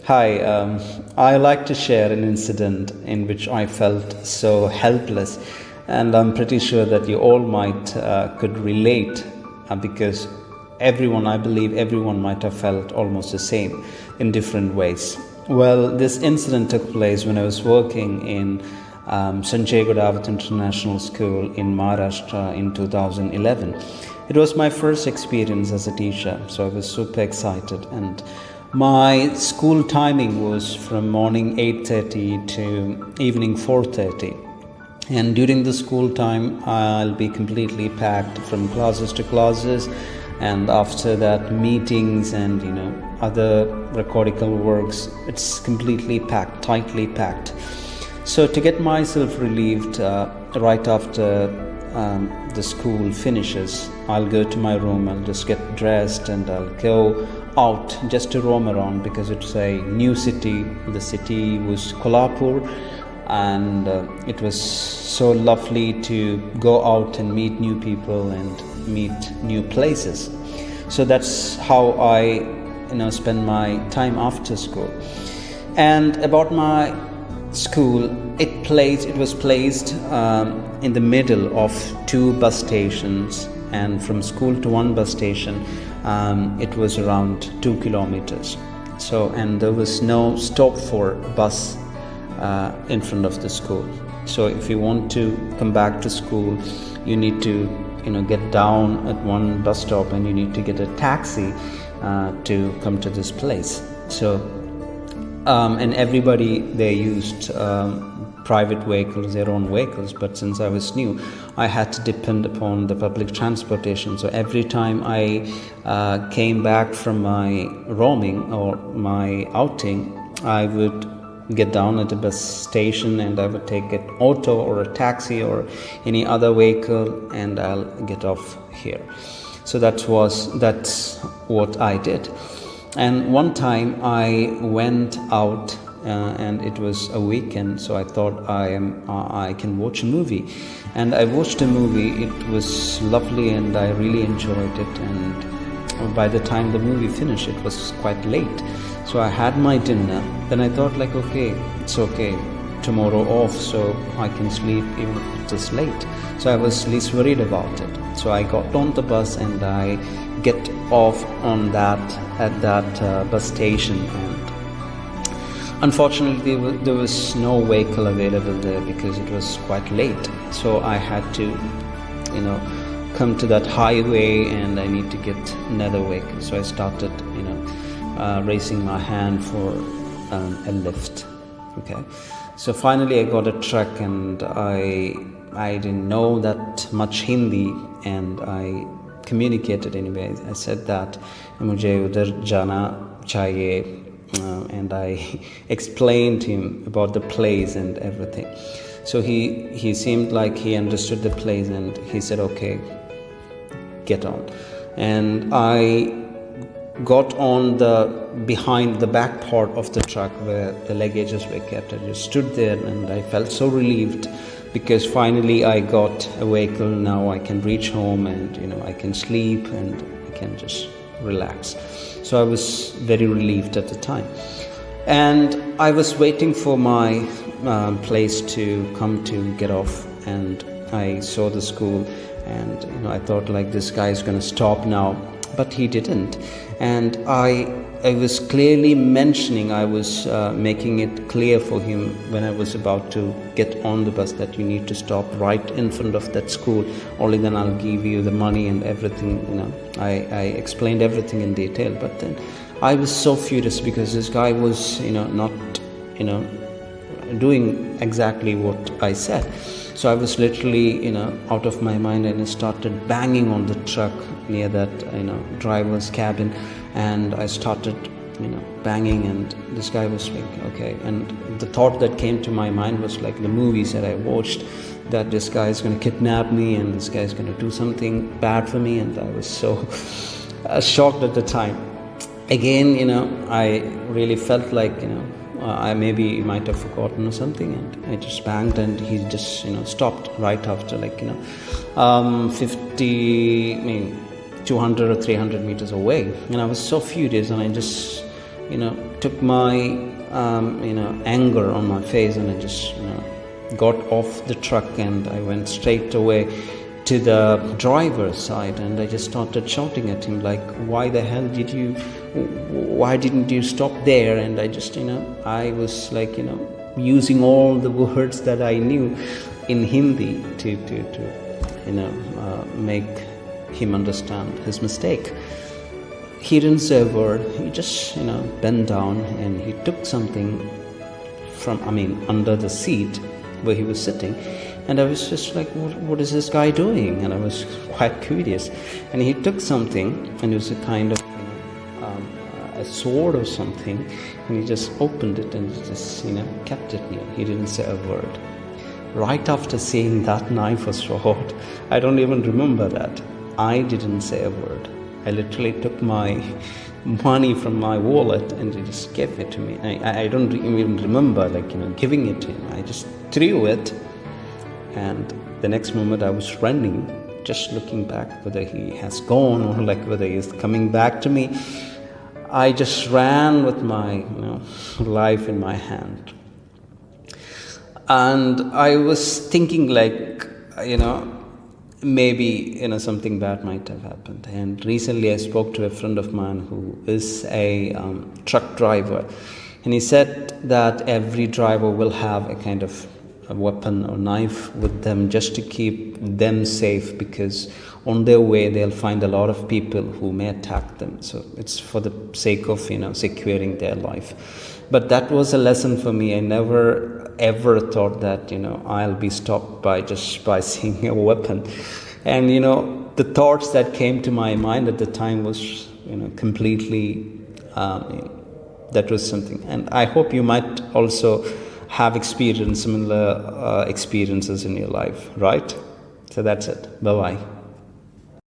Hi, I like to share an incident in which I felt so helpless, and I'm pretty sure that you all might could relate because I believe everyone might have felt almost the same in different ways. Well, this incident took place when I was working in Sanjay Godavat International School in Maharashtra in 2011. It was my first experience as a teacher, so I was super excited. And my school timing was from morning 8:30 to evening 4:30. And during the school time, I'll be completely packed from classes to classes, and after that, meetings and other recordical works. It's completely packed, tightly packed. So to get myself relieved, right after the school finishes, I'll go to my room. I'll just get dressed and I'll go out just to roam around because it's a new city. The city was Kolhapur, and it was so lovely to go out and meet new people and meet new places. So that's how I spend my time after school. And about my school, it was placed in the middle of two bus stations, and from school to one bus station it was around 2 kilometers. So, and there was no stop for bus in front of the school. So if you want to come back to school, you need to get down at one bus stop and you need to get a taxi to come to this place. So and everybody, they used private vehicles, their own vehicles, but since I was new, I had to depend upon the public transportation. So every time I came back from my roaming or my outing, I would get down at a bus station and I would take an auto or a taxi or any other vehicle, and I'll get off here. So that's what I did. And one time I went out and it was a weekend, so I thought I can watch a movie, and I watched a movie. It was lovely and I really enjoyed it, and by the time the movie finished, it was quite late. So I had my dinner. Then I thought okay, it's okay, tomorrow off, so I can sleep even if it's late. So I was least worried about it. So I got on the bus and I get off at that bus station, and unfortunately there was no vehicle available there because it was quite late. So I had to come to that highway and I need to get another vehicle. So I started raising my hand for a lift. Okay, so finally I got a truck, and I didn't know that much Hindi, and I communicated anyway. I said that mujhe udhar jana chahiye, and I explained him about the place and everything. So he seemed like he understood the place, and he said okay, get on. And I got on behind the back part of the truck where the luggages were kept. I just stood there and I felt so relieved because finally I got a vehicle. Now I can reach home and I can sleep and I can just relax. So I was very relieved at the time, and I was waiting for my place to come to get off, and I saw the school, and I thought this guy is going to stop now, but he didn't. And I was clearly mentioning, I was making it clear for him when I was about to get on the bus that you need to stop right in front of that school, only then I'll give you the money and everything. I explained everything in detail, but then I was so furious because this guy was not doing exactly what I said. So I was literally out of my mind, and I started banging on the truck near that driver's cabin, and I started banging, and this guy was okay. And the thought that came to my mind was the movies that I watched, that this guy is going to kidnap me and this guy is going to do something bad for me, and I was so shocked at the time. Again, I really felt I maybe might have forgotten or something, and I just banged, and he just stopped right after 200 or 300 meters away. And I was so furious, and I just took my anger on my face, and I just got off the truck, and I went straight away to the driver's side, and I just started shouting at him like, why didn't you stop there? And I just I was like using all the words that I knew in Hindi to make him understand his mistake. He didn't say a word. He just bent down, and he took something from under the seat where he was sitting. And I was just like, what is this guy doing? And I was quite curious. And he took something, and it was a kind of a sword or something, and he just opened it and just kept it near. He didn't say a word. Right after seeing that knife or sword, I don't even remember that, I didn't say a word. I literally took my money from my wallet and he just gave it to me. I don't even remember giving it to him. I just threw it, and the next moment I was running, just looking back whether he has gone or whether he is coming back to me. I just ran with my life in my hand. And I was thinking maybe something bad might have happened. And recently I spoke to a friend of mine who is a truck driver, and he said that every driver will have a kind of a weapon or knife with them just to keep them safe, because on their way they'll find a lot of people who may attack them. So it's for the sake of securing their life. But that was a lesson for me. I never ever thought that I'll be stopped by seeing a weapon. And the thoughts that came to my mind at the time was completely that was something. And I hope you might also have experienced similar experiences in your life, right? So that's it. Bye bye.